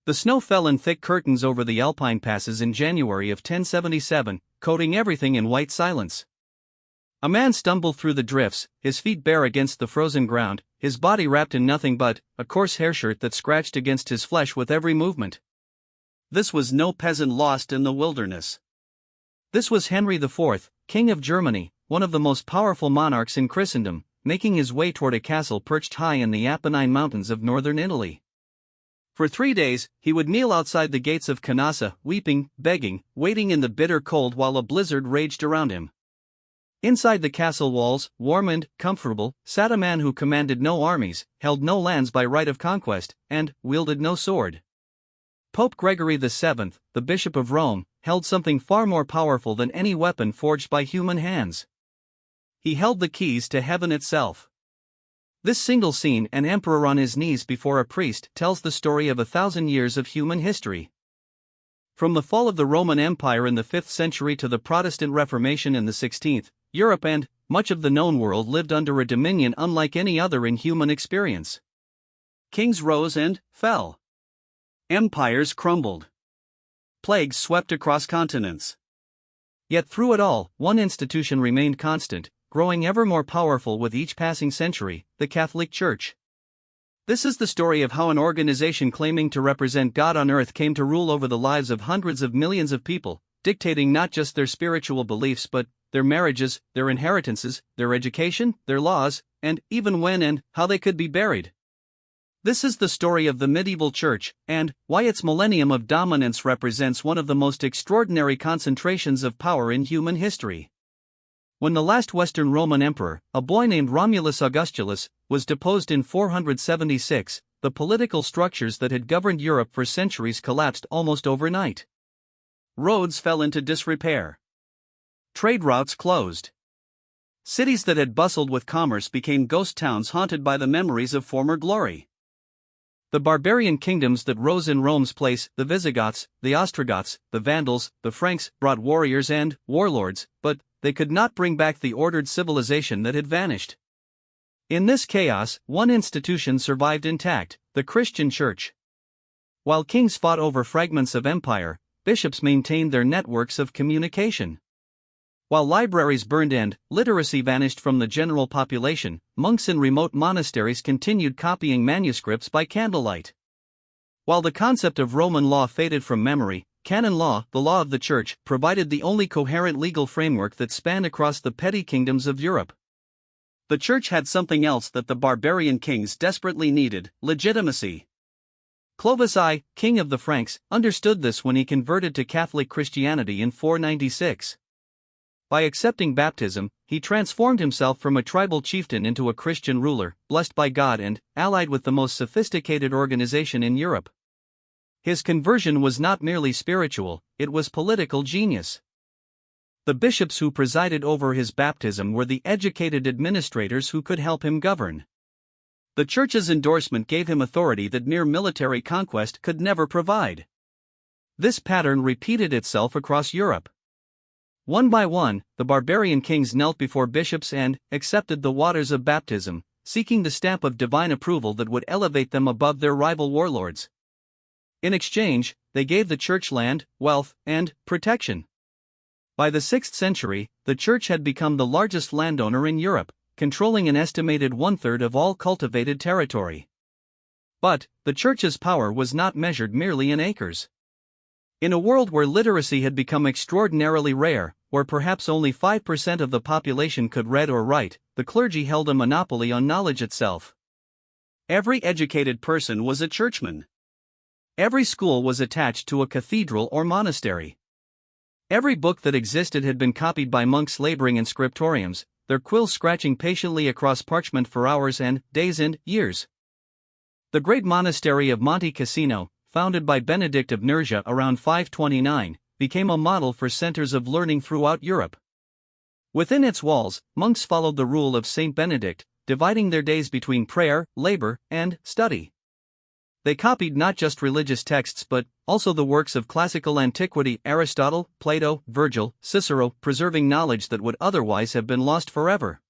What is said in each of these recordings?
The snow fell in thick curtains over the Alpine passes in January of 1077, coating everything in white silence. A man stumbled through the drifts, his feet bare against the frozen ground, his body wrapped in nothing but a coarse hairshirt that scratched against his flesh with every movement. This was no peasant lost in the wilderness. This was Henry IV, King of Germany, one of the most powerful monarchs in Christendom, making his way toward a castle perched high in the Apennine Mountains of northern Italy. For 3 days, he would kneel outside the gates of Canossa, weeping, begging, waiting in the bitter cold while a blizzard raged around him. Inside the castle walls, warm and comfortable, sat a man who commanded no armies, held no lands by right of conquest, and wielded no sword. Pope Gregory VII, the Bishop of Rome, held something far more powerful than any weapon forged by human hands. He held the keys to heaven itself. This single scene, an emperor on his knees before a priest, tells the story of 1,000 years of human history. From the fall of the Roman Empire in the 5th century to the Protestant Reformation in the 16th, Europe and much of the known world lived under a dominion unlike any other in human experience. Kings rose and fell. Empires crumbled. Plagues swept across continents. Yet through it all, one institution remained constant, growing ever more powerful with each passing century: the Catholic Church. This is the story of how an organization claiming to represent God on earth came to rule over the lives of hundreds of millions of people, dictating not just their spiritual beliefs but their marriages, their inheritances, their education, their laws, and even when and how they could be buried. This is the story of the medieval church, and why its millennium of dominance represents one of the most extraordinary concentrations of power in human history. When the last Western Roman emperor, a boy named Romulus Augustulus, was deposed in 476, the political structures that had governed Europe for centuries collapsed almost overnight. Roads fell into disrepair. Trade routes closed. Cities that had bustled with commerce became ghost towns haunted by the memories of former glory. The barbarian kingdoms that rose in Rome's place, the Visigoths, the Ostrogoths, the Vandals, the Franks, brought warriors and warlords, but they could not bring back the ordered civilization that had vanished. In this chaos, one institution survived intact: the Christian Church. While kings fought over fragments of empire, bishops maintained their networks of communication. While libraries burned and literacy vanished from the general population, monks in remote monasteries continued copying manuscripts by candlelight. While the concept of Roman law faded from memory, canon law, the law of the Church, provided the only coherent legal framework that spanned across the petty kingdoms of Europe. The Church had something else that the barbarian kings desperately needed: legitimacy. Clovis I, king of the Franks, understood this when he converted to Catholic Christianity in 496. By accepting baptism, he transformed himself from a tribal chieftain into a Christian ruler, blessed by God and allied with the most sophisticated organization in Europe. His conversion was not merely spiritual, it was political genius. The bishops who presided over his baptism were the educated administrators who could help him govern. The Church's endorsement gave him authority that mere military conquest could never provide. This pattern repeated itself across Europe. One by one, the barbarian kings knelt before bishops and accepted the waters of baptism, seeking the stamp of divine approval that would elevate them above their rival warlords. In exchange, they gave the Church land, wealth, and protection. By the 6th century, the Church had become the largest landowner in Europe, controlling an estimated 1/3 of all cultivated territory. But the Church's power was not measured merely in acres. In a world where literacy had become extraordinarily rare, where perhaps only 5% of the population could read or write, the clergy held a monopoly on knowledge itself. Every educated person was a churchman. Every school was attached to a cathedral or monastery. Every book that existed had been copied by monks laboring in scriptoriums, their quills scratching patiently across parchment for hours and days and years. The great monastery of Monte Cassino, founded by Benedict of Nursia around 529, became a model for centers of learning throughout Europe. Within its walls, monks followed the rule of Saint Benedict, dividing their days between prayer, labor, and study. They copied not just religious texts but also the works of classical antiquity: Aristotle, Plato, Virgil, Cicero, preserving knowledge that would otherwise have been lost forever.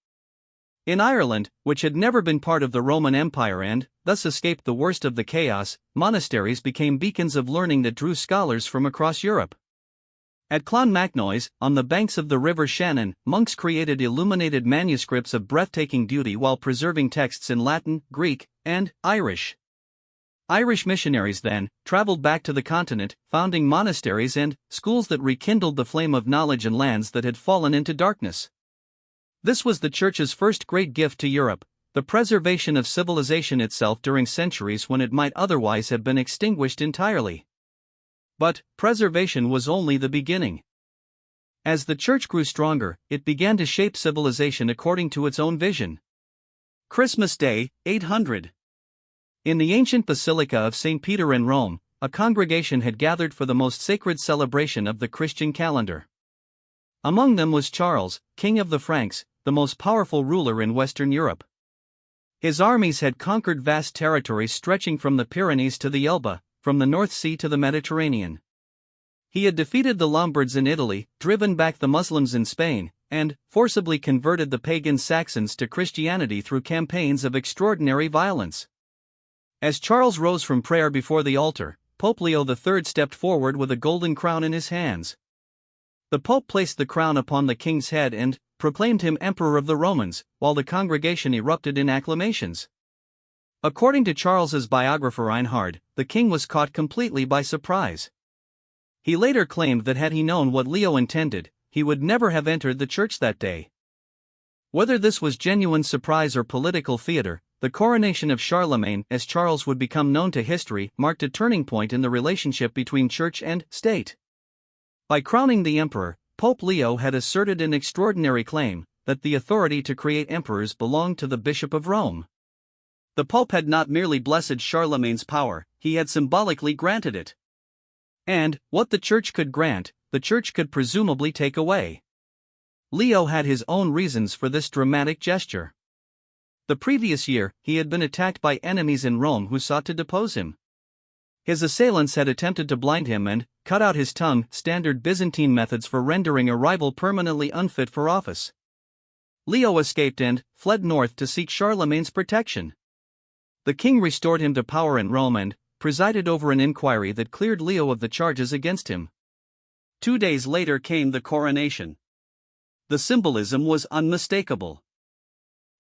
In Ireland, which had never been part of the Roman Empire and, thus escaped the worst of the chaos, monasteries became beacons of learning that drew scholars from across Europe. At Clonmacnoise, on the banks of the River Shannon, monks created illuminated manuscripts of breathtaking beauty while preserving texts in Latin, Greek, and Irish. Irish missionaries then traveled back to the continent, founding monasteries and schools that rekindled the flame of knowledge in lands that had fallen into darkness. This was the Church's first great gift to Europe, the preservation of civilization itself during centuries when it might otherwise have been extinguished entirely. But preservation was only the beginning. As the Church grew stronger, it began to shape civilization according to its own vision. Christmas Day, 800. In the ancient Basilica of St. Peter in Rome, a congregation had gathered for the most sacred celebration of the Christian calendar. Among them was Charles, King of the Franks, the most powerful ruler in Western Europe. His armies had conquered vast territories stretching from the Pyrenees to the Elbe, from the North Sea to the Mediterranean. He had defeated the Lombards in Italy, driven back the Muslims in Spain, and forcibly converted the pagan Saxons to Christianity through campaigns of extraordinary violence. As Charles rose from prayer before the altar, Pope Leo III stepped forward with a golden crown in his hands. The Pope placed the crown upon the king's head and proclaimed him Emperor of the Romans, while the congregation erupted in acclamations. According to Charles's biographer Einhard, the king was caught completely by surprise. He later claimed that had he known what Leo intended, he would never have entered the church that day. Whether this was genuine surprise or political theater, the coronation of Charlemagne, as Charles would become known to history, marked a turning point in the relationship between church and state. By crowning the emperor, Pope Leo had asserted an extraordinary claim, that the authority to create emperors belonged to the Bishop of Rome. The Pope had not merely blessed Charlemagne's power, he had symbolically granted it. And, what the Church could grant, the Church could presumably take away. Leo had his own reasons for this dramatic gesture. The previous year, he had been attacked by enemies in Rome who sought to depose him. His assailants had attempted to blind him and cut out his tongue, standard Byzantine methods for rendering a rival permanently unfit for office. Leo escaped and fled north to seek Charlemagne's protection. The king restored him to power in Rome and presided over an inquiry that cleared Leo of the charges against him. 2 days later came the coronation. The symbolism was unmistakable.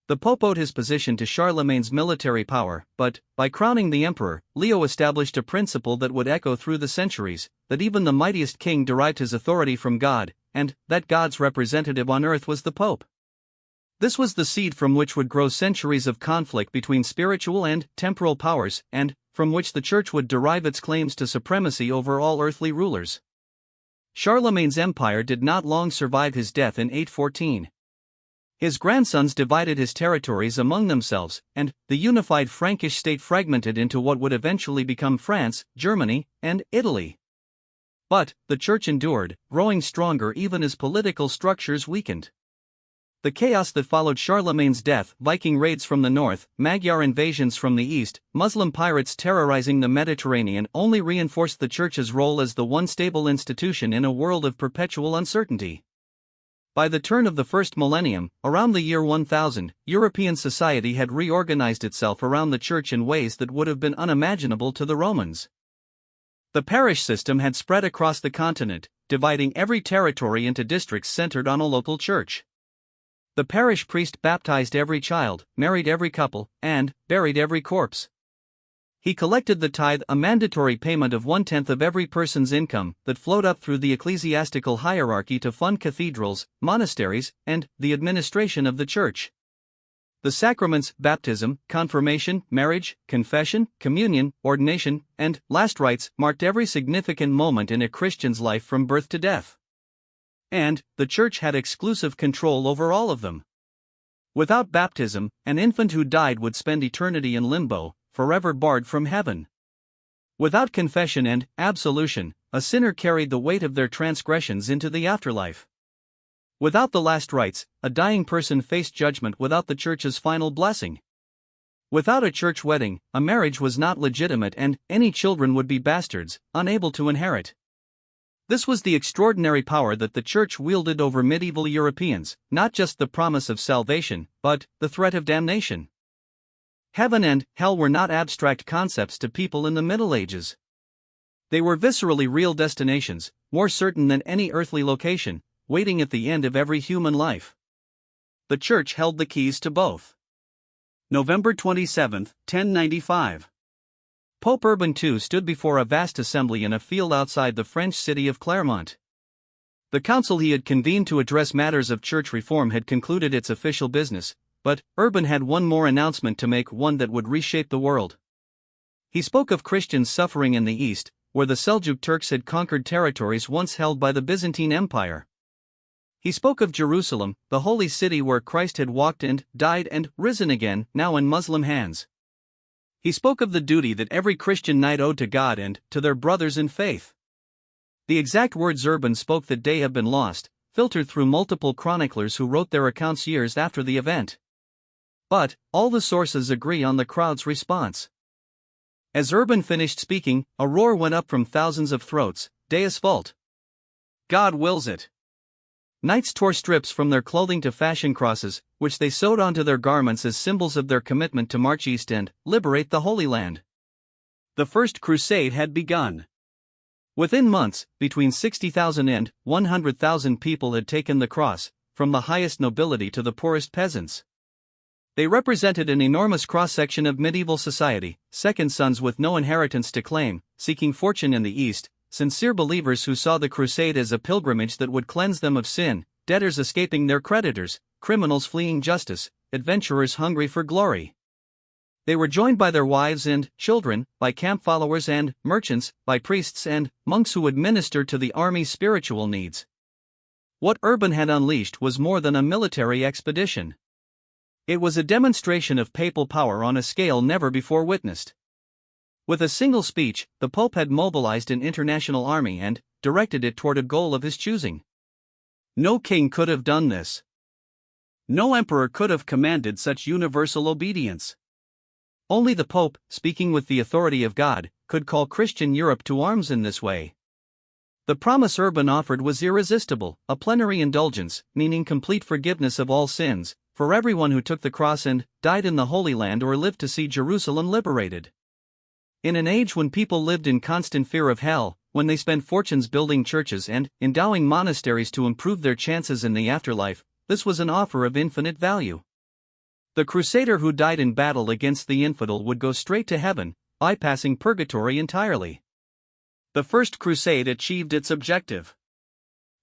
The Pope owed his position to Charlemagne's military power, but, by crowning the emperor, Leo established a principle that would echo through the centuries, that even the mightiest king derived his authority from God, and that God's representative on earth was the Pope. This was the seed from which would grow centuries of conflict between spiritual and temporal powers, and from which the Church would derive its claims to supremacy over all earthly rulers. Charlemagne's empire did not long survive his death in 814. His grandsons divided his territories among themselves, and the unified Frankish state fragmented into what would eventually become France, Germany, and Italy. But the Church endured, growing stronger even as political structures weakened. The chaos that followed Charlemagne's death, Viking raids from the north, Magyar invasions from the east, Muslim pirates terrorizing the Mediterranean, only reinforced the Church's role as the one stable institution in a world of perpetual uncertainty. By the turn of the first millennium, around the year 1000, European society had reorganized itself around the Church in ways that would have been unimaginable to the Romans. The parish system had spread across the continent, dividing every territory into districts centered on a local church. The parish priest baptized every child, married every couple, and buried every corpse. He collected the tithe, a mandatory payment of 1/10 of every person's income, that flowed up through the ecclesiastical hierarchy to fund cathedrals, monasteries, and the administration of the Church. The sacraments, baptism, confirmation, marriage, confession, communion, ordination, and last rites marked every significant moment in a Christian's life from birth to death. And the Church had exclusive control over all of them. Without baptism, an infant who died would spend eternity in limbo, forever barred from heaven. Without confession and absolution, a sinner carried the weight of their transgressions into the afterlife. Without the last rites, a dying person faced judgment without the Church's final blessing. Without a church wedding, a marriage was not legitimate and any children would be bastards, unable to inherit. This was the extraordinary power that the Church wielded over medieval Europeans, not just the promise of salvation, but the threat of damnation. Heaven and hell were not abstract concepts to people in the Middle Ages. They were viscerally real destinations, more certain than any earthly location, waiting at the end of every human life. The Church held the keys to both. November 27, 1095. Pope Urban II stood before a vast assembly in a field outside the French city of Clermont. The council he had convened to address matters of church reform had concluded its official business, but Urban had one more announcement to make, one that would reshape the world. He spoke of Christians suffering in the East, where the Seljuk Turks had conquered territories once held by the Byzantine Empire. He spoke of Jerusalem, the holy city where Christ had walked and died and risen again, now in Muslim hands. He spoke of the duty that every Christian knight owed to God and to their brothers in faith. The exact words Urban spoke that day have been lost, filtered through multiple chroniclers who wrote their accounts years after the event. But all the sources agree on the crowd's response. As Urban finished speaking, a roar went up from thousands of throats: Deus vult! God wills it! Knights tore strips from their clothing to fashion crosses, which they sewed onto their garments as symbols of their commitment to march east and liberate the Holy Land. The First Crusade had begun. Within months, between 60,000 and 100,000 people had taken the cross, from the highest nobility to the poorest peasants. They represented an enormous cross-section of medieval society, second sons with no inheritance to claim, seeking fortune in the East, sincere believers who saw the crusade as a pilgrimage that would cleanse them of sin, debtors escaping their creditors, criminals fleeing justice, adventurers hungry for glory. They were joined by their wives and children, by camp followers and merchants, by priests and monks who would minister to the army's spiritual needs. What Urban had unleashed was more than a military expedition. It was a demonstration of papal power on a scale never before witnessed. With a single speech, the Pope had mobilized an international army and directed it toward a goal of his choosing. No king could have done this. No emperor could have commanded such universal obedience. Only the Pope, speaking with the authority of God, could call Christian Europe to arms in this way. The promise Urban offered was irresistible: a plenary indulgence, meaning complete forgiveness of all sins, for everyone who took the cross and died in the Holy Land or lived to see Jerusalem liberated. In an age when people lived in constant fear of hell, when they spent fortunes building churches and endowing monasteries to improve their chances in the afterlife, this was an offer of infinite value. The crusader who died in battle against the infidel would go straight to heaven, bypassing purgatory entirely. The First Crusade achieved its objective.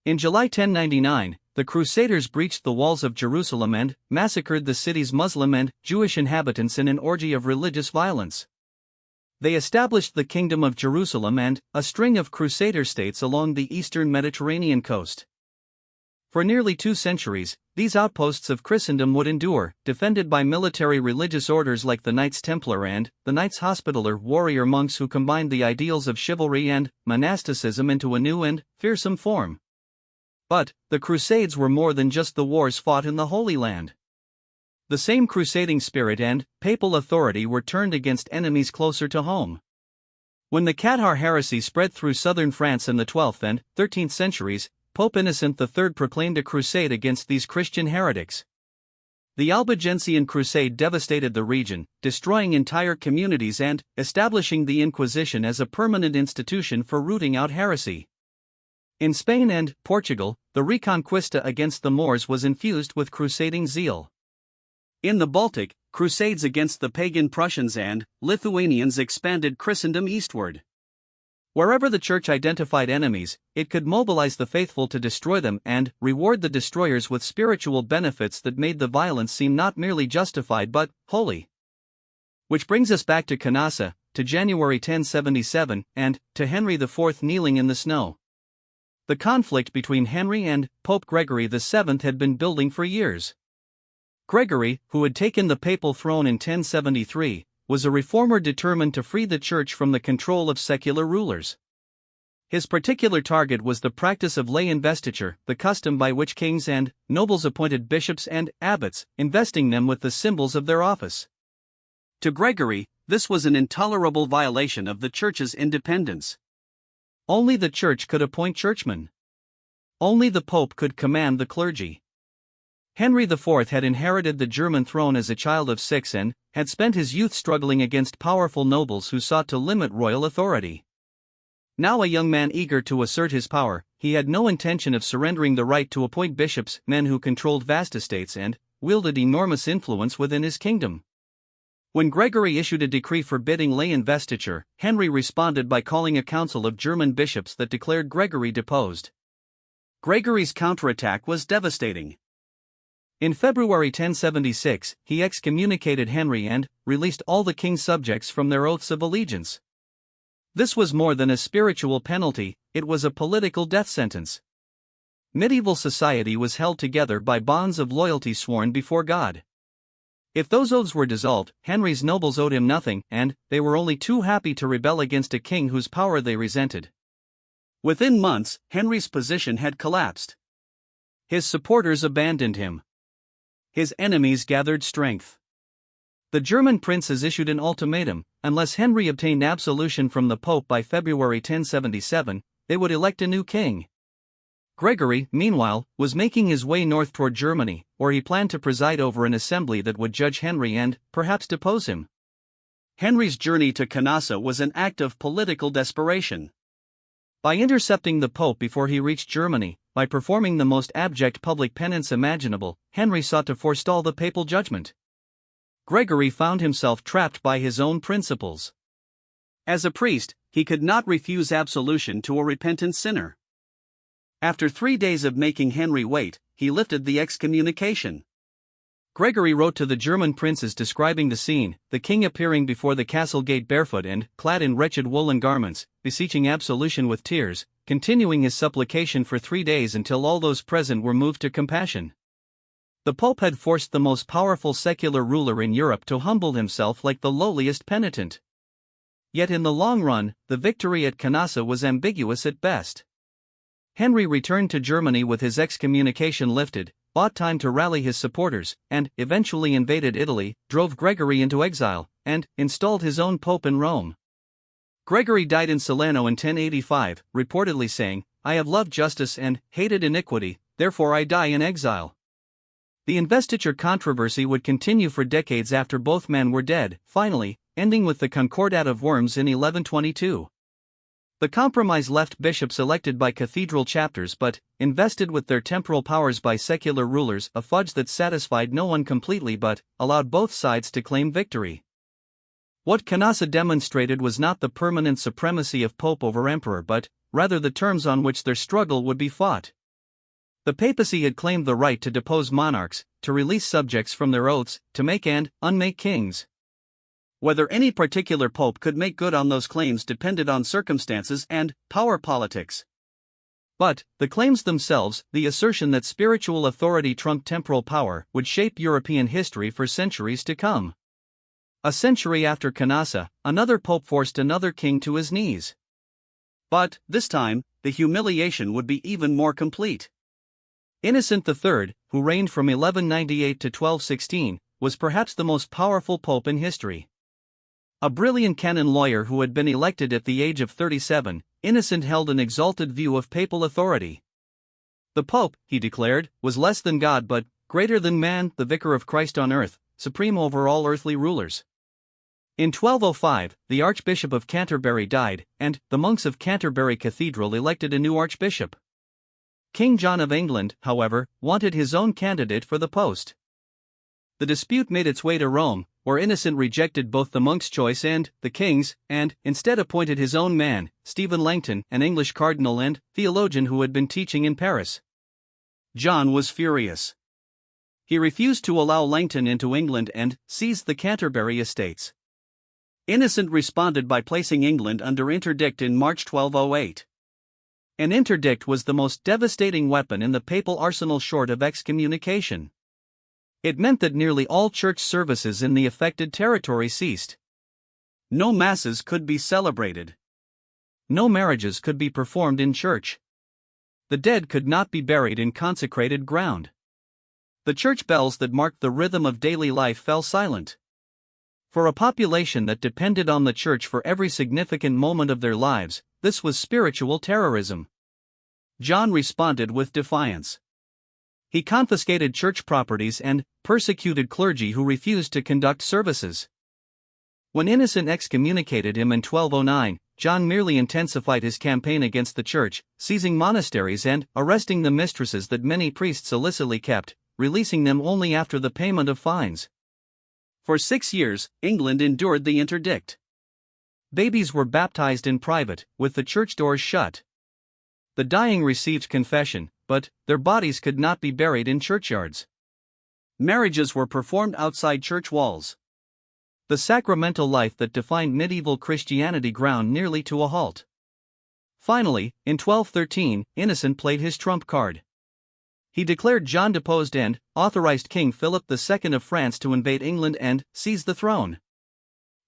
In July 1099, the Crusaders breached the walls of Jerusalem and massacred the city's Muslim and Jewish inhabitants in an orgy of religious violence. They established the Kingdom of Jerusalem and a string of Crusader states along the eastern Mediterranean coast. For nearly 2 centuries, these outposts of Christendom would endure, defended by military religious orders like the Knights Templar and the Knights Hospitaller, warrior monks who combined the ideals of chivalry and monasticism into a new and fearsome form. But the Crusades were more than just the wars fought in the Holy Land. The same crusading spirit and papal authority were turned against enemies closer to home. When the Cathar heresy spread through southern France in the 12th and 13th centuries, Pope Innocent III proclaimed a crusade against these Christian heretics. The Albigensian Crusade devastated the region, destroying entire communities and establishing the Inquisition as a permanent institution for rooting out heresy. In Spain and Portugal, the Reconquista against the Moors was infused with crusading zeal. In the Baltic, crusades against the pagan Prussians and Lithuanians expanded Christendom eastward. Wherever the Church identified enemies, it could mobilize the faithful to destroy them and reward the destroyers with spiritual benefits that made the violence seem not merely justified but holy. Which brings us back to Canossa, to January 1077, and to Henry IV kneeling in the snow. The conflict between Henry and Pope Gregory VII had been building for years. Gregory, who had taken the papal throne in 1073, was a reformer determined to free the Church from the control of secular rulers. His particular target was the practice of lay investiture, the custom by which kings and nobles appointed bishops and abbots, investing them with the symbols of their office. To Gregory, this was an intolerable violation of the Church's independence. Only the church could appoint churchmen. Only the Pope could command the clergy. Henry IV had inherited the German throne as a child of 6 and had spent his youth struggling against powerful nobles who sought to limit royal authority. Now a young man eager to assert his power, he had no intention of surrendering the right to appoint bishops, men who controlled vast estates and wielded enormous influence within his kingdom. When Gregory issued a decree forbidding lay investiture, Henry responded by calling a council of German bishops that declared Gregory deposed. Gregory's counterattack was devastating. In February 1076, he excommunicated Henry and released all the king's subjects from their oaths of allegiance. This was more than a spiritual penalty, it was a political death sentence. Medieval society was held together by bonds of loyalty sworn before God. If those oaths were dissolved, Henry's nobles owed him nothing, and they were only too happy to rebel against a king whose power they resented. Within months, Henry's position had collapsed. His supporters abandoned him. His enemies gathered strength. The German princes issued an ultimatum: unless Henry obtained absolution from the Pope by February 1077, they would elect a new king. Gregory, meanwhile, was making his way north toward Germany, where he planned to preside over an assembly that would judge Henry and, perhaps, depose him. Henry's journey to Canossa was an act of political desperation. By intercepting the Pope before he reached Germany, by performing the most abject public penance imaginable, Henry sought to forestall the papal judgment. Gregory found himself trapped by his own principles. As a priest, he could not refuse absolution to a repentant sinner. After 3 days of making Henry wait, he lifted the excommunication. Gregory wrote to the German princes describing the scene, the king appearing before the castle gate barefoot and clad in wretched woolen garments, beseeching absolution with tears, continuing his supplication for 3 days until all those present were moved to compassion. The Pope had forced the most powerful secular ruler in Europe to humble himself like the lowliest penitent. Yet in the long run, the victory at Canossa was ambiguous at best. Henry returned to Germany with his excommunication lifted, bought time to rally his supporters, and eventually invaded Italy, drove Gregory into exile, and installed his own pope in Rome. Gregory died in Salerno in 1085, reportedly saying, "I have loved justice and hated iniquity, therefore I die in exile." The investiture controversy would continue for decades after both men were dead, finally, ending with the Concordat of Worms in 1122. The compromise left bishops elected by cathedral chapters but invested with their temporal powers by secular rulers, a fudge that satisfied no one completely but allowed both sides to claim victory. What Canossa demonstrated was not the permanent supremacy of pope over emperor but rather the terms on which their struggle would be fought. The papacy had claimed the right to depose monarchs, to release subjects from their oaths, to make and unmake kings. Whether any particular pope could make good on those claims depended on circumstances and power politics. But the claims themselves, the assertion that spiritual authority trumped temporal power, would shape European history for centuries to come. A century after Canossa, another pope forced another king to his knees. But, this time, the humiliation would be even more complete. Innocent III, who reigned from 1198 to 1216, was perhaps the most powerful pope in history. A brilliant canon lawyer who had been elected at the age of 37, Innocent held an exalted view of papal authority. The Pope, he declared, was less than God but greater than man, the vicar of Christ on earth, supreme over all earthly rulers. In 1205, the Archbishop of Canterbury died, and the monks of Canterbury Cathedral elected a new archbishop. King John of England, however, wanted his own candidate for the post. The dispute made its way to Rome, where Innocent rejected both the monk's choice and the king's, and instead appointed his own man, Stephen Langton, an English cardinal and theologian who had been teaching in Paris. John was furious. He refused to allow Langton into England and seized the Canterbury estates. Innocent responded by placing England under interdict in March 1208. An interdict was the most devastating weapon in the papal arsenal short of excommunication. It meant that nearly all church services in the affected territory ceased. No masses could be celebrated. No marriages could be performed in church. The dead could not be buried in consecrated ground. The church bells that marked the rhythm of daily life fell silent. For a population that depended on the church for every significant moment of their lives, this was spiritual terrorism. John responded with defiance. He confiscated church properties and persecuted clergy who refused to conduct services. When Innocent excommunicated him in 1209, John merely intensified his campaign against the church, seizing monasteries and arresting the mistresses that many priests illicitly kept, releasing them only after the payment of fines. For 6 years, England endured the interdict. Babies were baptized in private, with the church doors shut. The dying received confession, but their bodies could not be buried in churchyards. Marriages were performed outside church walls. The sacramental life that defined medieval Christianity ground nearly to a halt. Finally, in 1213, Innocent played his trump card. He declared John deposed and authorized King Philip II of France to invade England and seize the throne.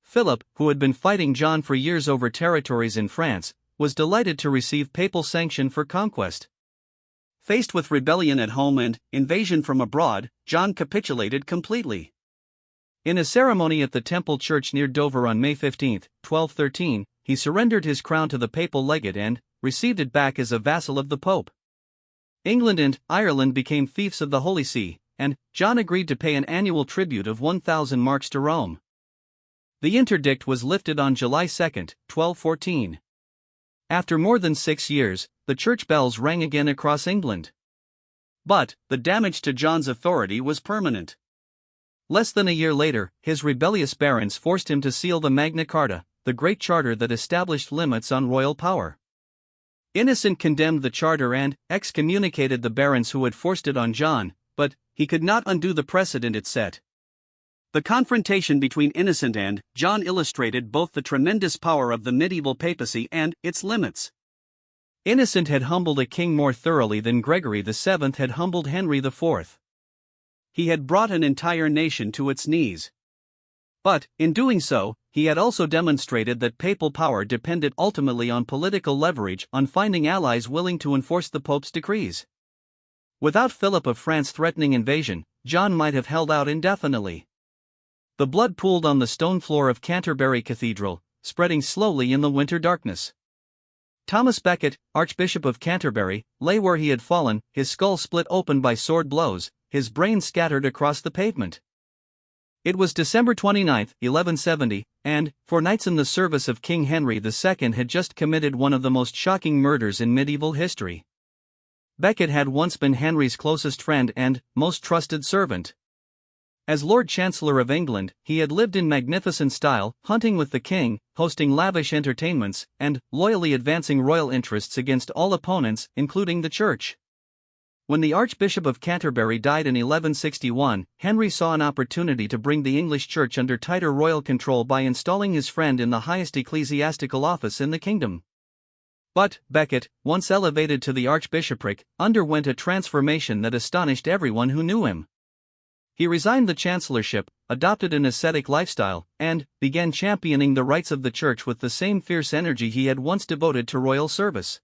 Philip, who had been fighting John for years over territories in France, was delighted to receive papal sanction for conquest. Faced with rebellion at home and invasion from abroad, John capitulated completely. In a ceremony at the Temple Church near Dover on May 15, 1213, he surrendered his crown to the papal legate and received it back as a vassal of the Pope. England and Ireland became fiefs of the Holy See, and John agreed to pay an annual tribute of 1,000 marks to Rome. The interdict was lifted on July 2, 1214. After more than 6 years, the church bells rang again across England. But the damage to John's authority was permanent. Less than a year later, his rebellious barons forced him to seal the Magna Carta, the great charter that established limits on royal power. Innocent condemned the charter and excommunicated the barons who had forced it on John, but he could not undo the precedent it set. The confrontation between Innocent and John illustrated both the tremendous power of the medieval papacy and its limits. Innocent had humbled a king more thoroughly than Gregory VII had humbled Henry IV. He had brought an entire nation to its knees. But, in doing so, he had also demonstrated that papal power depended ultimately on political leverage, on finding allies willing to enforce the Pope's decrees. Without Philip of France threatening invasion, John might have held out indefinitely. The blood pooled on the stone floor of Canterbury Cathedral, spreading slowly in the winter darkness. Thomas Becket, Archbishop of Canterbury, lay where he had fallen, his skull split open by sword blows, his brains scattered across the pavement. It was December 29, 1170, and, for knights in the service of King Henry II had just committed one of the most shocking murders in medieval history. Becket had once been Henry's closest friend and most trusted servant. As Lord Chancellor of England, he had lived in magnificent style, hunting with the king, hosting lavish entertainments, and loyally advancing royal interests against all opponents, including the church. When the Archbishop of Canterbury died in 1161, Henry saw an opportunity to bring the English church under tighter royal control by installing his friend in the highest ecclesiastical office in the kingdom. But Becket, once elevated to the archbishopric, underwent a transformation that astonished everyone who knew him. He resigned the chancellorship, adopted an ascetic lifestyle, and began championing the rights of the church with the same fierce energy he had once devoted to royal service.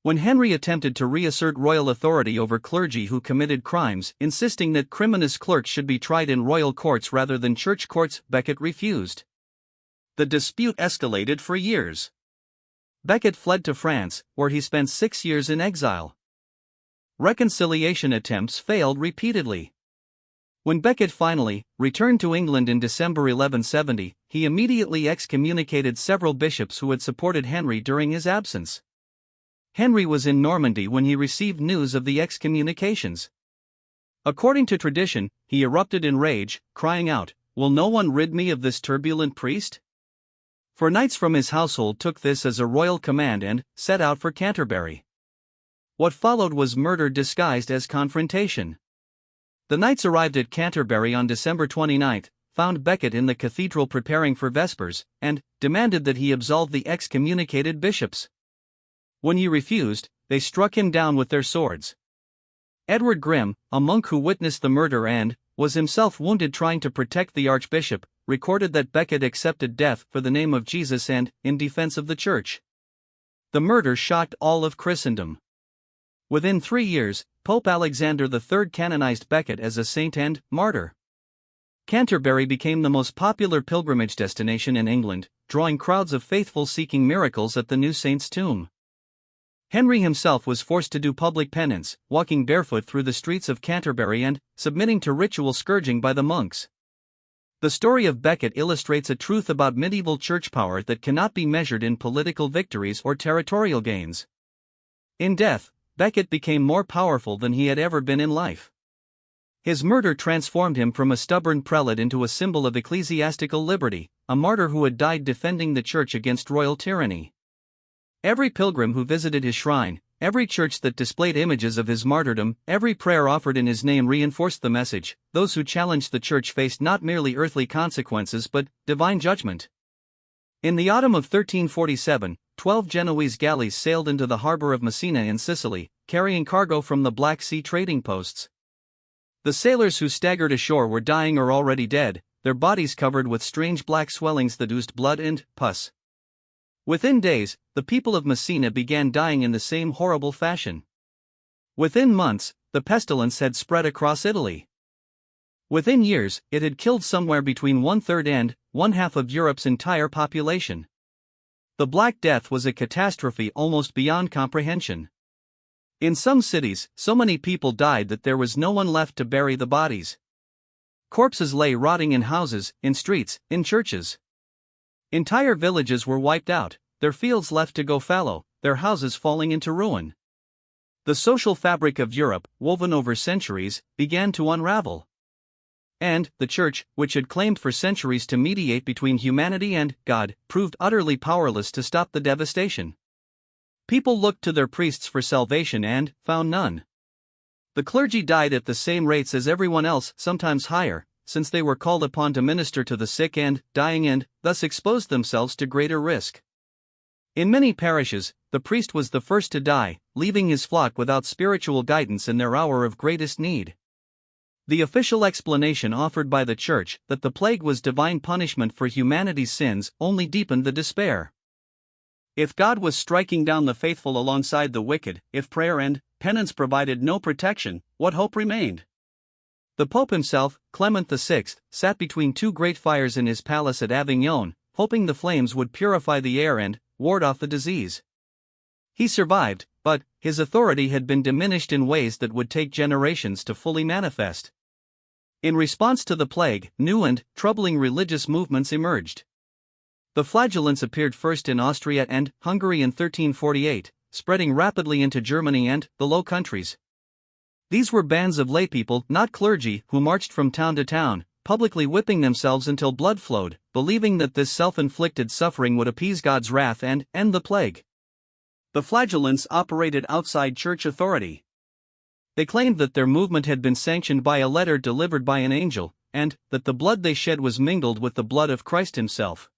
When Henry attempted to reassert royal authority over clergy who committed crimes, insisting that criminous clerks should be tried in royal courts rather than church courts, Becket refused. The dispute escalated for years. Becket fled to France, where he spent 6 years in exile. Reconciliation attempts failed repeatedly. When Becket finally returned to England in December 1170, he immediately excommunicated several bishops who had supported Henry during his absence. Henry was in Normandy when he received news of the excommunications. According to tradition, he erupted in rage, crying out, "Will no one rid me of this turbulent priest?" For knights from his household took this as a royal command and set out for Canterbury. What followed was murder disguised as confrontation. The knights arrived at Canterbury on December 29, found Becket in the cathedral preparing for Vespers, and demanded that he absolve the excommunicated bishops. When he refused, they struck him down with their swords. Edward Grimm, a monk who witnessed the murder and was himself wounded trying to protect the archbishop, recorded that Becket accepted death for the name of Jesus and in defense of the church. The murder shocked all of Christendom. Within 3 years, Pope Alexander III canonized Becket as a saint and martyr. Canterbury became the most popular pilgrimage destination in England, drawing crowds of faithful seeking miracles at the new saint's tomb. Henry himself was forced to do public penance, walking barefoot through the streets of Canterbury and submitting to ritual scourging by the monks. The story of Becket illustrates a truth about medieval church power that cannot be measured in political victories or territorial gains. In death, Becket became more powerful than he had ever been in life. His murder transformed him from a stubborn prelate into a symbol of ecclesiastical liberty, a martyr who had died defending the church against royal tyranny. Every pilgrim who visited his shrine, every church that displayed images of his martyrdom, every prayer offered in his name reinforced the message: those who challenged the church faced not merely earthly consequences but divine judgment. In the autumn of 1347, 12 Genoese galleys sailed into the harbor of Messina in Sicily, carrying cargo from the Black Sea trading posts. The sailors who staggered ashore were dying or already dead, their bodies covered with strange black swellings that oozed blood and pus. Within days, the people of Messina began dying in the same horrible fashion. Within months, the pestilence had spread across Italy. Within years, it had killed somewhere between 1/3 and 1/2 of Europe's entire population. The Black Death was a catastrophe almost beyond comprehension. In some cities, so many people died that there was no one left to bury the bodies. Corpses lay rotting in houses, in streets, in churches. Entire villages were wiped out, their fields left to go fallow, their houses falling into ruin. The social fabric of Europe, woven over centuries, began to unravel. And the Church, which had claimed for centuries to mediate between humanity and God, proved utterly powerless to stop the devastation. People looked to their priests for salvation and found none. The clergy died at the same rates as everyone else, sometimes higher, since they were called upon to minister to the sick and dying and thus exposed themselves to greater risk. In many parishes, the priest was the first to die, leaving his flock without spiritual guidance in their hour of greatest need. The official explanation offered by the Church, that the plague was divine punishment for humanity's sins, only deepened the despair. If God was striking down the faithful alongside the wicked, if prayer and penance provided no protection, what hope remained? The Pope himself, Clement VI, sat between two great fires in his palace at Avignon, hoping the flames would purify the air and ward off the disease. He survived, but his authority had been diminished in ways that would take generations to fully manifest. In response to the plague, new and troubling religious movements emerged. The flagellants appeared first in Austria and Hungary in 1348, spreading rapidly into Germany and the Low Countries. These were bands of laypeople, not clergy, who marched from town to town, publicly whipping themselves until blood flowed, believing that this self-inflicted suffering would appease God's wrath and end the plague. The flagellants operated outside church authority. They claimed that their movement had been sanctioned by a letter delivered by an angel, and that the blood they shed was mingled with the blood of Christ himself.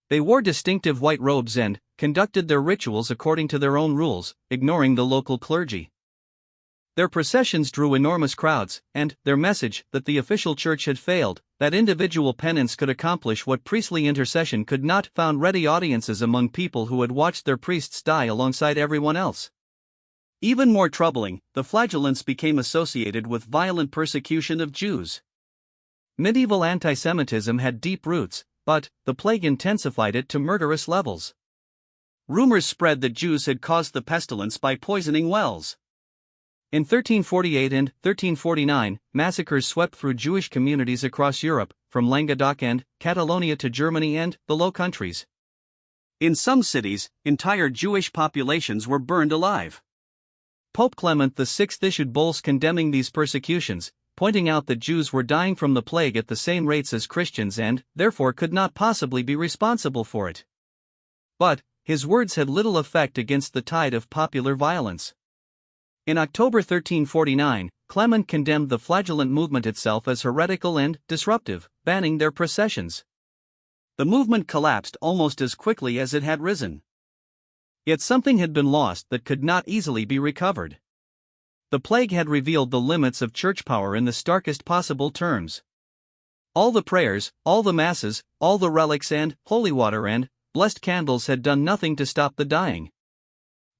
They wore distinctive white robes and conducted their rituals according to their own rules, ignoring the local clergy. Their processions drew enormous crowds, and their message, that the official church had failed, that individual penance could accomplish what priestly intercession could not, found ready audiences among people who had watched their priests die alongside everyone else. Even more troubling, the flagellants became associated with violent persecution of Jews. Medieval anti-Semitism had deep roots, but the plague intensified it to murderous levels. Rumors spread that Jews had caused the pestilence by poisoning wells. In 1348 and 1349, massacres swept through Jewish communities across Europe, from Languedoc and Catalonia to Germany and the Low Countries. In some cities, entire Jewish populations were burned alive. Pope Clement VI issued bulls condemning these persecutions, pointing out that Jews were dying from the plague at the same rates as Christians and, therefore, could not possibly be responsible for it. But his words had little effect against the tide of popular violence. In October 1349, Clement condemned the flagellant movement itself as heretical and disruptive, banning their processions. The movement collapsed almost as quickly as it had risen. Yet something had been lost that could not easily be recovered. The plague had revealed the limits of church power in the starkest possible terms. All the prayers, all the masses, all the relics and holy water and blessed candles had done nothing to stop the dying.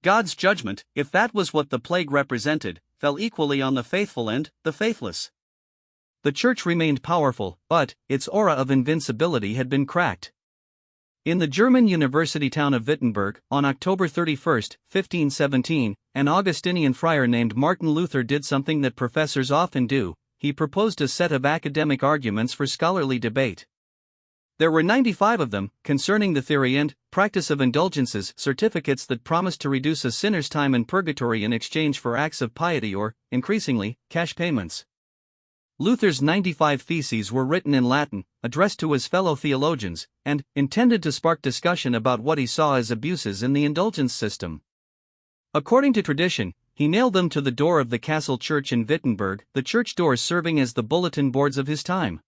God's judgment, if that was what the plague represented, fell equally on the faithful and the faithless. The church remained powerful, but its aura of invincibility had been cracked. In the German university town of Wittenberg, on October 31, 1517, an Augustinian friar named Martin Luther did something that professors often do: he proposed a set of academic arguments for scholarly debate. There were 95 of them, concerning the theory and practice of indulgences, certificates that promised to reduce a sinner's time in purgatory in exchange for acts of piety or, increasingly, cash payments. Luther's 95 theses were written in Latin, addressed to his fellow theologians, and intended to spark discussion about what he saw as abuses in the indulgence system. According to tradition, he nailed them to the door of the castle church in Wittenberg, the church doors serving as the bulletin boards of his time.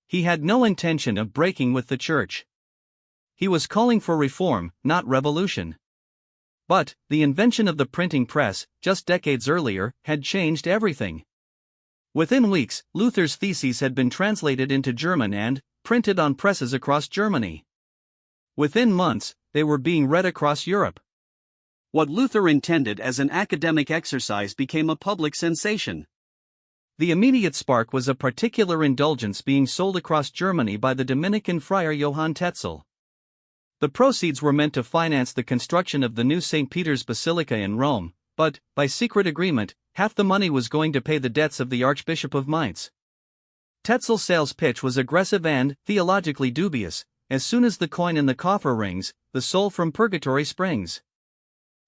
He had no intention of breaking with the church. He was calling for reform, not revolution. But the invention of the printing press, just decades earlier, had changed everything. Within weeks, Luther's theses had been translated into German and printed on presses across Germany. Within months, they were being read across Europe. What Luther intended as an academic exercise became a public sensation. The immediate spark was a particular indulgence being sold across Germany by the Dominican friar Johann Tetzel. The proceeds were meant to finance the construction of the new St. Peter's Basilica in Rome, but, by secret agreement, half the money was going to pay the debts of the Archbishop of Mainz. Tetzel's sales pitch was aggressive and theologically dubious: as soon as the coin in the coffer rings, the soul from purgatory springs.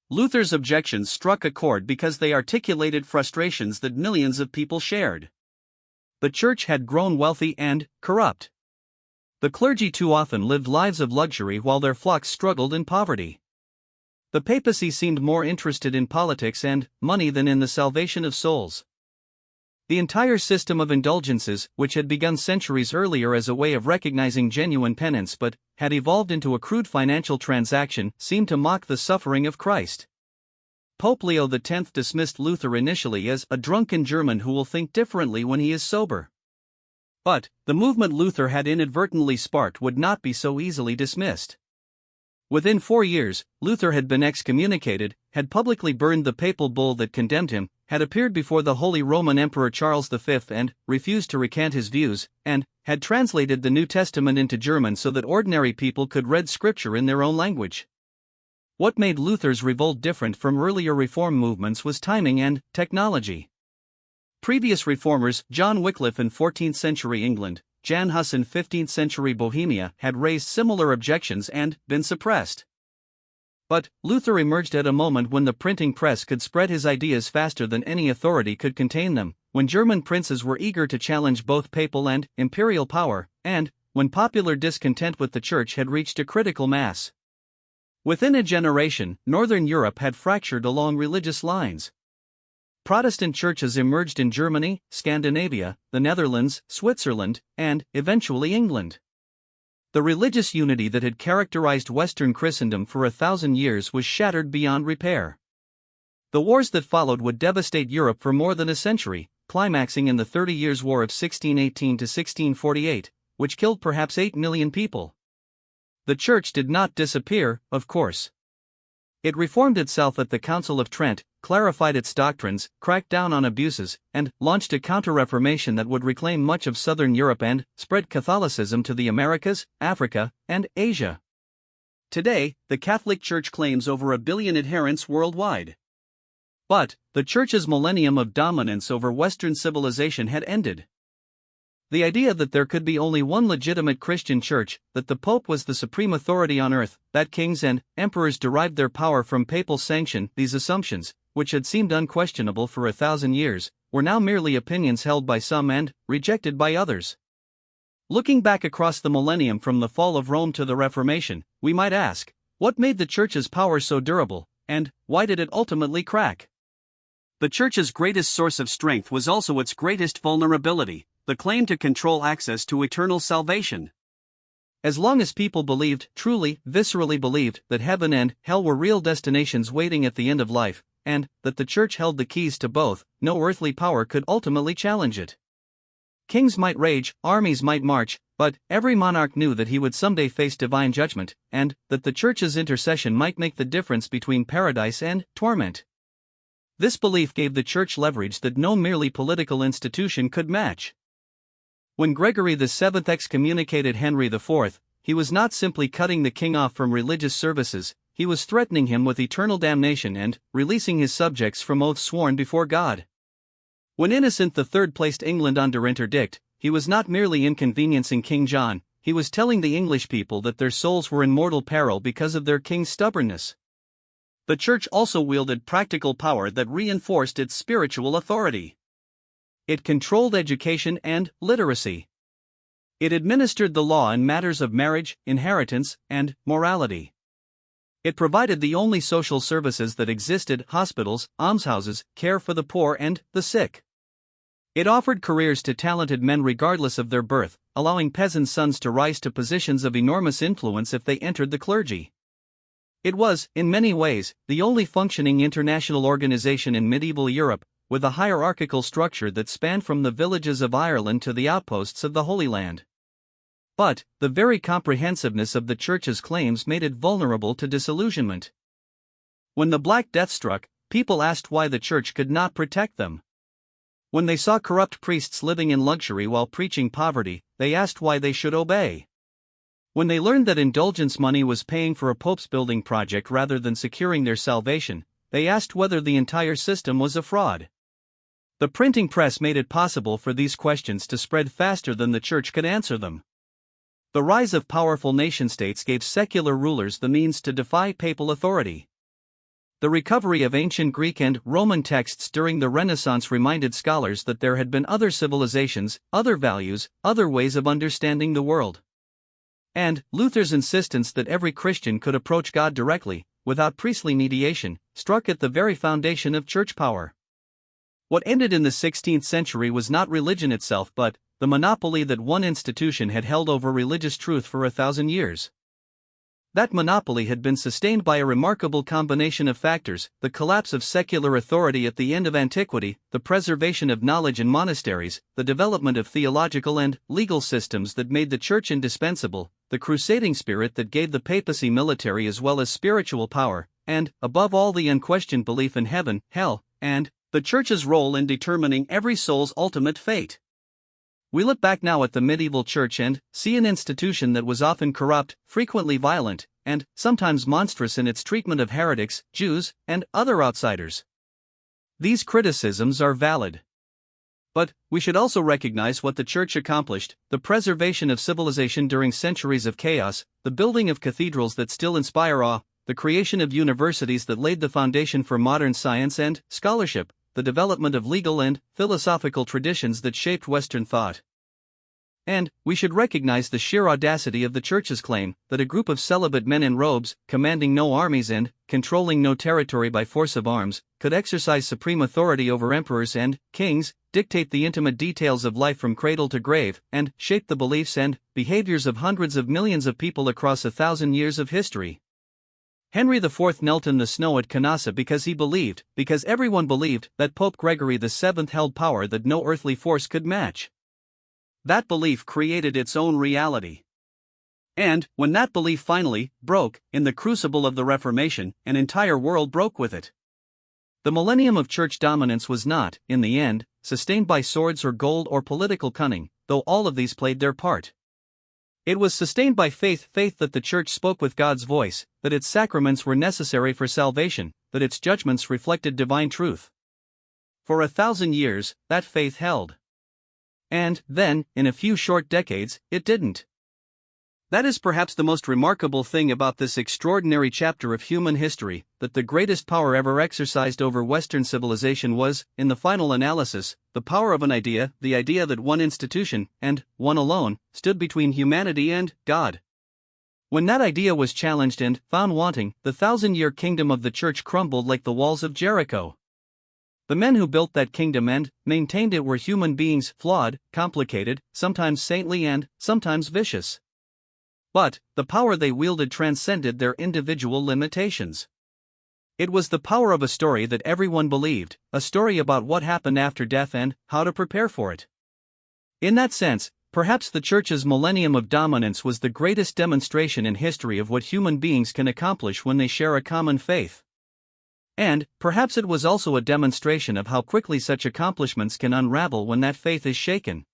Luther's objections struck a chord because they articulated frustrations that millions of people shared. The church had grown wealthy and corrupt. The clergy too often lived lives of luxury while their flocks struggled in poverty. The papacy seemed more interested in politics and money than in the salvation of souls. The entire system of indulgences, which had begun centuries earlier as a way of recognizing genuine penance but had evolved into a crude financial transaction, seemed to mock the suffering of Christ. Pope Leo X dismissed Luther initially as a drunken German who will think differently when he is sober. But the movement Luther had inadvertently sparked would not be so easily dismissed. Within 4 years, Luther had been excommunicated, had publicly burned the papal bull that condemned him, had appeared before the Holy Roman Emperor Charles V and refused to recant his views, and had translated the New Testament into German so that ordinary people could read Scripture in their own language. What made Luther's revolt different from earlier reform movements was timing and technology. Previous reformers, John Wycliffe in 14th century England, Jan Hus in 15th century Bohemia, had raised similar objections and been suppressed. But Luther emerged at a moment when the printing press could spread his ideas faster than any authority could contain them, when German princes were eager to challenge both papal and imperial power, and when popular discontent with the church had reached a critical mass. Within a generation, Northern Europe had fractured along religious lines. Protestant churches emerged in Germany, Scandinavia, the Netherlands, Switzerland, and, eventually, England. The religious unity that had characterized Western Christendom for 1,000 years was shattered beyond repair. The wars that followed would devastate Europe for more than a century, climaxing in the 30 Years' War of 1618 to 1648, which killed perhaps 8 million people. The Church did not disappear, of course. It reformed itself at the Council of Trent, clarified its doctrines, cracked down on abuses, and launched a counter-reformation that would reclaim much of southern Europe and spread Catholicism to the Americas, Africa, and Asia. Today, the Catholic Church claims over 1 billion adherents worldwide. But the Church's millennium of dominance over Western civilization had ended. The idea that there could be only one legitimate Christian church, that the Pope was the supreme authority on earth, that kings and emperors derived their power from papal sanction, these assumptions, which had seemed unquestionable for 1,000 years, were now merely opinions held by some and rejected by others. Looking back across the millennium from the fall of Rome to the Reformation, we might ask, what made the Church's power so durable, and why did it ultimately crack? The Church's greatest source of strength was also its greatest vulnerability: the claim to control access to eternal salvation. As long as people believed, truly, viscerally believed, that heaven and hell were real destinations waiting at the end of life, and that the Church held the keys to both, no earthly power could ultimately challenge it. Kings might rage, armies might march, but every monarch knew that he would someday face divine judgment, and that the Church's intercession might make the difference between paradise and torment. This belief gave the Church leverage that no merely political institution could match. When Gregory VII excommunicated Henry IV, he was not simply cutting the king off from religious services, he was threatening him with eternal damnation and releasing his subjects from oaths sworn before God. When Innocent III placed England under interdict, he was not merely inconveniencing King John, he was telling the English people that their souls were in mortal peril because of their king's stubbornness. The Church also wielded practical power that reinforced its spiritual authority. It controlled education and literacy. It administered the law in matters of marriage, inheritance, and morality. It provided the only social services that existed: hospitals, almshouses, care for the poor and the sick. It offered careers to talented men regardless of their birth, allowing peasant sons to rise to positions of enormous influence if they entered the clergy. It was, in many ways, the only functioning international organization in medieval Europe, with a hierarchical structure that spanned from the villages of Ireland to the outposts of the Holy Land. But, the very comprehensiveness of the Church's claims made it vulnerable to disillusionment. When the Black Death struck, people asked why the Church could not protect them. When they saw corrupt priests living in luxury while preaching poverty, they asked why they should obey. When they learned that indulgence money was paying for a pope's building project rather than securing their salvation, they asked whether the entire system was a fraud. The printing press made it possible for these questions to spread faster than the Church could answer them. The rise of powerful nation-states gave secular rulers the means to defy papal authority. The recovery of ancient Greek and Roman texts during the Renaissance reminded scholars that there had been other civilizations, other values, other ways of understanding the world. And Luther's insistence that every Christian could approach God directly, without priestly mediation, struck at the very foundation of church power. What ended in the 16th century was not religion itself but the monopoly that one institution had held over religious truth for 1,000 years. That monopoly had been sustained by a remarkable combination of factors: the collapse of secular authority at the end of antiquity, the preservation of knowledge in monasteries, the development of theological and legal systems that made the Church indispensable, the crusading spirit that gave the papacy military as well as spiritual power, and, above all, the unquestioned belief in heaven, hell, and the Church's role in determining every soul's ultimate fate. We look back now at the medieval Church and see an institution that was often corrupt, frequently violent, and sometimes monstrous in its treatment of heretics, Jews, and other outsiders. These criticisms are valid. But we should also recognize what the Church accomplished: the preservation of civilization during centuries of chaos, the building of cathedrals that still inspire awe, the creation of universities that laid the foundation for modern science and scholarship, the development of legal and philosophical traditions that shaped Western thought. And we should recognize the sheer audacity of the Church's claim that a group of celibate men in robes, commanding no armies and controlling no territory by force of arms, could exercise supreme authority over emperors and kings, dictate the intimate details of life from cradle to grave, and shape the beliefs and behaviors of hundreds of millions of people across 1,000 years of history. Henry IV knelt in the snow at Canossa because everyone believed, that Pope Gregory VII held power that no earthly force could match. That belief created its own reality. And, when that belief finally broke, in the crucible of the Reformation, an entire world broke with it. The millennium of church dominance was not, in the end, sustained by swords or gold or political cunning, though all of these played their part. It was sustained by faith that the Church spoke with God's voice, that its sacraments were necessary for salvation, that its judgments reflected divine truth. For 1,000 years, that faith held. And then, in a few short decades, it didn't. That is perhaps the most remarkable thing about this extraordinary chapter of human history, that the greatest power ever exercised over Western civilization was, in the final analysis, the power of an idea, the idea that one institution, and one alone, stood between humanity and God. When that idea was challenged and found wanting, the 1,000-year kingdom of the Church crumbled like the walls of Jericho. The men who built that kingdom and maintained it were human beings, flawed, complicated, sometimes saintly and sometimes vicious. But the power they wielded transcended their individual limitations. It was the power of a story that everyone believed, a story about what happened after death and how to prepare for it. In that sense, perhaps the Church's millennium of dominance was the greatest demonstration in history of what human beings can accomplish when they share a common faith. And perhaps it was also a demonstration of how quickly such accomplishments can unravel when that faith is shaken.